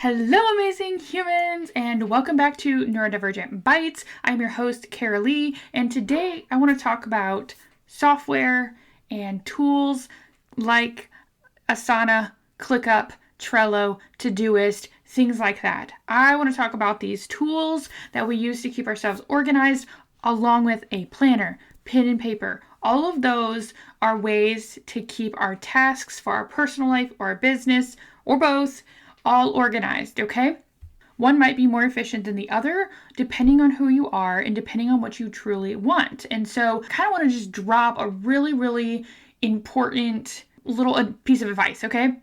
Hello, amazing humans, and welcome back to Neurodivergent Bites. I'm your host, Kara Lee, and today I want to talk about software and tools like Asana, Clickup, Trello, Todoist, things like that. I want to talk about these tools that we use to keep ourselves organized, along with a planner, pen and paper. All of those are ways to keep our tasks for our personal life or our business, or both, all organized, okay? One might be more efficient than the other, depending on who you are and depending on what you truly want. And so I kind of want to just drop a really important little piece of advice, okay?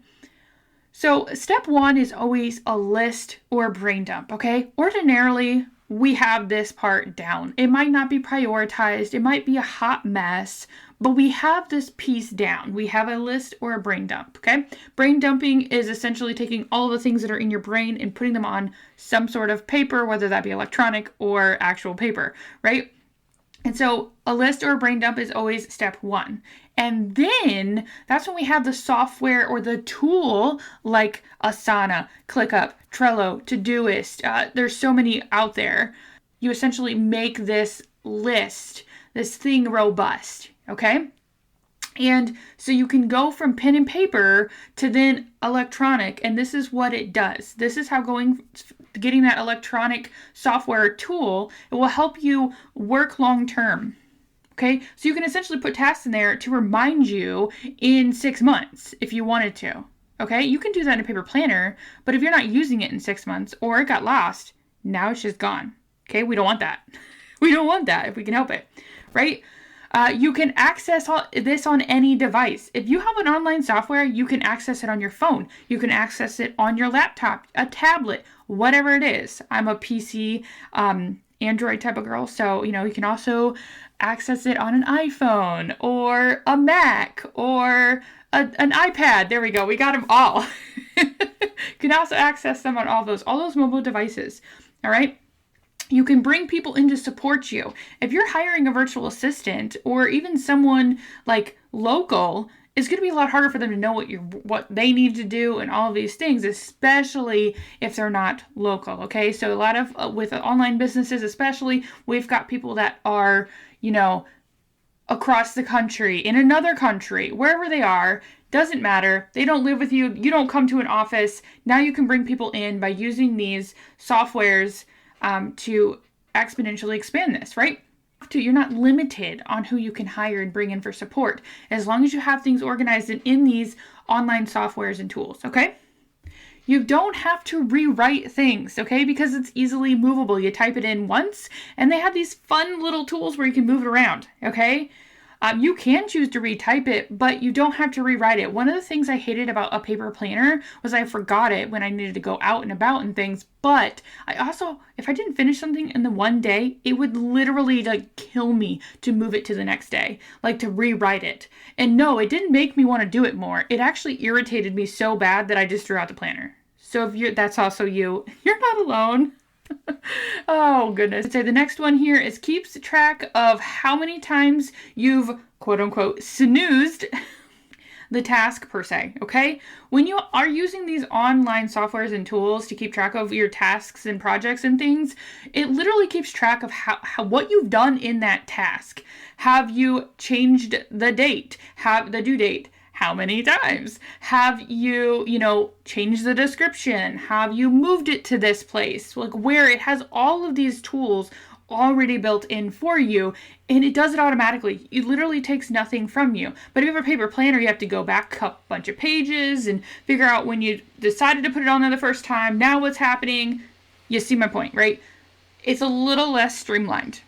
So step one is always a list or a brain dump, okay? Ordinarily, we have this part down. It might not be prioritized. It might be a hot mess, but we have this piece down. We have a list or a brain dump, okay? Brain dumping is essentially taking all of the things that are in your brain and putting them on some sort of paper, whether that be electronic or actual paper, right? And so a list or a brain dump is always step one. And then that's when we have the software or the tool like Asana, Clickup, Trello, Todoist. There's so many out there. You essentially make this list, this thing robust, okay? And so you can go from pen and paper to then electronic, and this is what it does. This is how getting that electronic software tool, it will help you work long term. Okay, so you can essentially put tasks in there to remind you in 6 months if you wanted to. Okay, you can do that in a paper planner, but if you're not using it in 6 months or it got lost, now it's just gone. Okay, we don't want that. We don't want that if we can help it, right? You can access this on any device. If you have an online software, you can access it on your phone. You can access it on your laptop, a tablet, whatever it is. I'm a PC, Android type of girl, so you can also access it on an iPhone or a Mac or an iPad. There we go. We got them all. You can also access them on all those mobile devices. All right. You can bring people in to support you. If you're hiring a virtual assistant or even someone like local, it's going to be a lot harder for them to know what they need to do and all of these things, especially if they're not local. Okay, so a lot of with online businesses, especially, we've got people that are across the country, in another country, wherever they are. Doesn't matter. They don't live with you. You don't come to an office. Now you can bring people in by using these softwares to exponentially expand this, right? You're not limited on who you can hire and bring in for support, as long as you have things organized in these online softwares and tools, okay? You don't have to rewrite things, okay? Because it's easily movable. You type it in once, and they have these fun little tools where you can move it around, okay? You can choose to retype it, but you don't have to rewrite it. One of the things I hated about a paper planner was I forgot it when I needed to go out and about and things. But I also, if I didn't finish something in the one day, it would literally kill me to move it to the next day, to rewrite it. And no, it didn't make me want to do it more. It actually irritated me so bad that I just threw out the planner. So if that's also you're not alone. Oh goodness. I'd say the next one here is keeps track of how many times you've quote unquote snoozed the task per se, okay? When you are using these online softwares and tools to keep track of your tasks and projects and things, it literally keeps track of how what you've done in that task. Have you changed the date? Have the due date? How many times? Have you, changed the description? Have you moved it to this place? Where it has all of these tools already built in for you, and it does it automatically. It literally takes nothing from you. But if you have a paper planner, you have to go back a bunch of pages and figure out when you decided to put it on there the first time. Now what's happening? You see my point, right? It's a little less streamlined.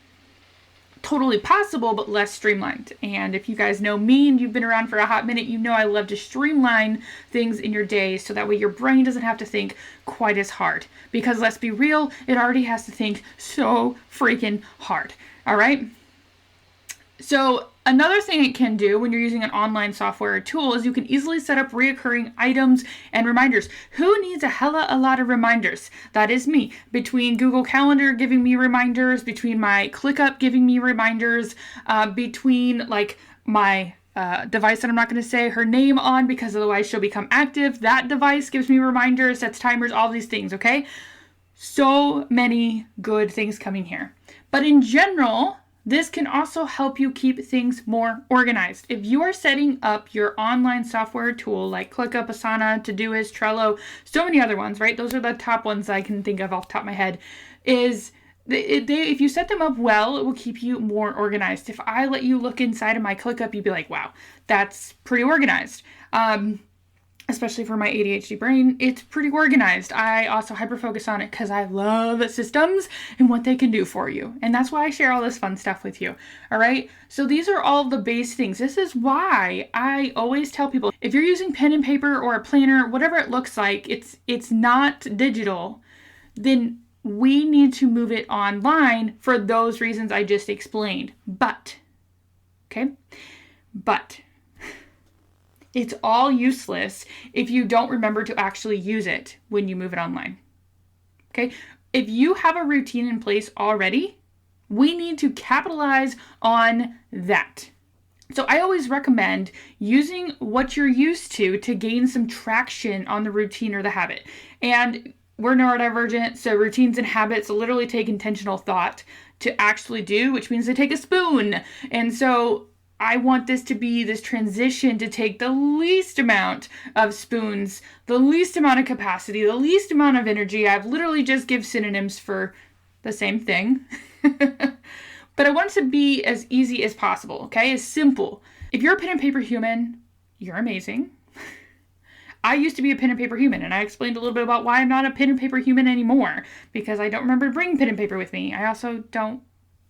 Totally possible, but less streamlined. And if you guys know me and you've been around for a hot minute, you know I love to streamline things in your day so that way your brain doesn't have to think quite as hard. Because let's be real, it already has to think so freaking hard. All right? So another thing it can do when you're using an online software or tool is you can easily set up reoccurring items and reminders. Who needs a lot of reminders? That is me. Between Google Calendar giving me reminders, between my Clickup giving me reminders, between my device that I'm not going to say her name on because otherwise she'll become active. That device gives me reminders, sets timers, all these things, okay? So many good things coming here. But in general, this can also help you keep things more organized. If you are setting up your online software tool like Clickup, Asana, Todoist, Trello, so many other ones, right? Those are the top ones I can think of off the top of my head. If you set them up well, it will keep you more organized. If I let you look inside of my Clickup, you'd be like, wow, that's pretty organized. Especially for my ADHD brain, it's pretty organized. I also hyper-focus on it because I love systems and what they can do for you. And that's why I share all this fun stuff with you. All right. So these are all the base things. This is why I always tell people, if you're using pen and paper or a planner, whatever it looks like, it's not digital, then we need to move it online for those reasons I just explained. But it's all useless if you don't remember to actually use it when you move it online. Okay? If you have a routine in place already, we need to capitalize on that. So I always recommend using what you're used to gain some traction on the routine or the habit. And we're neurodivergent, so routines and habits literally take intentional thought to actually do, which means they take a spoon. And so I want this to be this transition to take the least amount of spoons, the least amount of capacity, the least amount of energy. I've literally just give synonyms for the same thing. But I want it to be as easy as possible, okay? As simple. If you're a pen and paper human, you're amazing. I used to be a pen and paper human, and I explained a little bit about why I'm not a pen and paper human anymore, because I don't remember to bring pen and paper with me. I also don't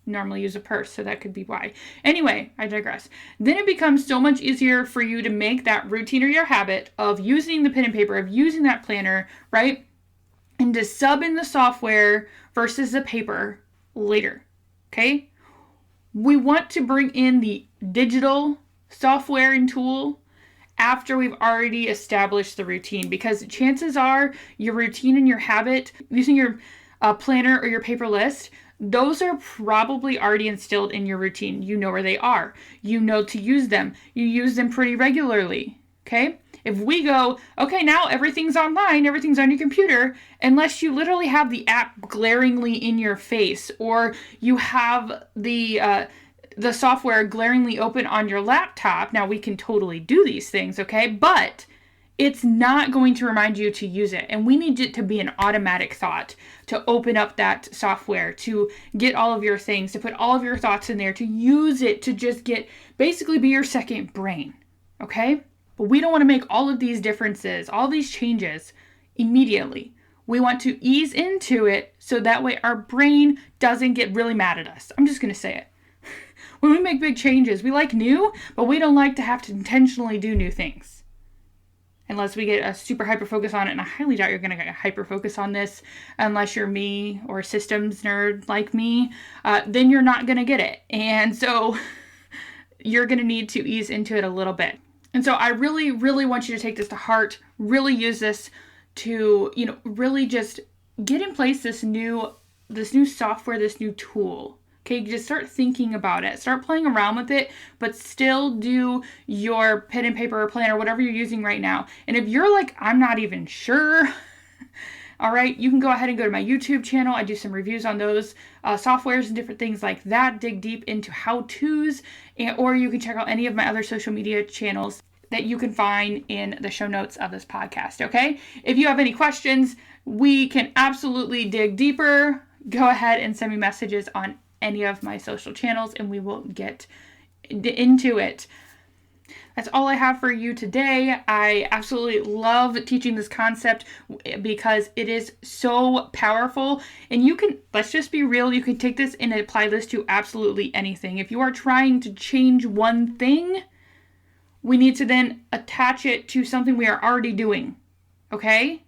normally use a purse, so that could be why. Anyway, I digress. Then it becomes so much easier for you to make that routine or your habit of using the pen and paper, of using that planner, right? And to sub in the software versus the paper later, okay? We want to bring in the digital software and tool after we've already established the routine, because chances are your routine and your habit, using your planner or your paper list, those are probably already instilled in your routine. You know where they are. You know to use them. You use them pretty regularly, okay? If we go, okay, now everything's online, everything's on your computer, unless you literally have the app glaringly in your face, or you have the software glaringly open on your laptop. Now we can totally do these things, okay? But it's not going to remind you to use it. And we need it to be an automatic thought to open up that software, to get all of your things, to put all of your thoughts in there, to use it, to just basically be your second brain, okay? But we don't want to make all of these differences, all these changes immediately. We want to ease into it so that way our brain doesn't get really mad at us. I'm just going to say it. When we make big changes, we like new, but we don't like to have to intentionally do new things. Unless we get a super hyper focus on it, and I highly doubt you're going to get a hyper focus on this unless you're me or a systems nerd like me, then you're not going to get it. And so you're going to need to ease into it a little bit. And so I really, really want you to take this to heart, really use this to, really just get in place this new software, this new tool. Okay, just start thinking about it. Start playing around with it, but still do your pen and paper or planner, whatever you're using right now. And if you're like, I'm not even sure, all right, you can go ahead and go to my YouTube channel. I do some reviews on those softwares and different things like that. Dig deep into how-tos, or you can check out any of my other social media channels that you can find in the show notes of this podcast, okay? If you have any questions, we can absolutely dig deeper. Go ahead and send me messages on any of my social channels and we will get into it. That's all I have for you today. I absolutely love teaching this concept because it is so powerful, and let's just be real, you can take this and apply this to absolutely anything. If you are trying to change one thing, we need to then attach it to something we are already doing, okay?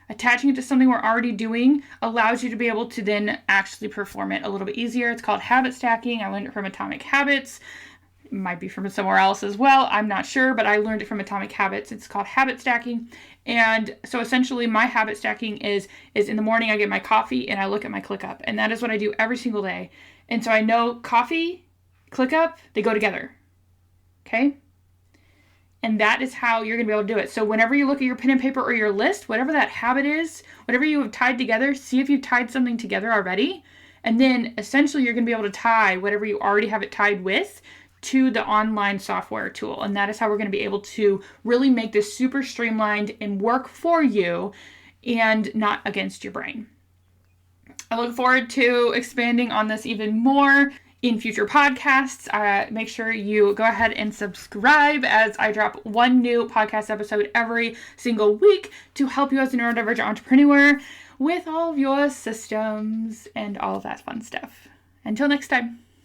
Attaching it to something we're already doing allows you to be able to then actually perform it a little bit easier. It's called habit stacking. I learned it from Atomic Habits. It might be from somewhere else as well. I'm not sure, but I learned it from Atomic Habits. It's called habit stacking. And so essentially my habit stacking is in the morning I get my coffee and I look at my Clickup. And that is what I do every single day. And so I know coffee, Clickup, they go together. Okay? And that is how you're going to be able to do it. So whenever you look at your pen and paper or your list, whatever that habit is, whatever you have tied together, see if you've tied something together already. And then essentially you're going to be able to tie whatever you already have it tied with to the online software tool. And that is how we're going to be able to really make this super streamlined and work for you and not against your brain. I look forward to expanding on this even more in future podcasts. Make sure you go ahead and subscribe, as I drop one new podcast episode every single week to help you as a neurodivergent entrepreneur with all of your systems and all of that fun stuff. Until next time.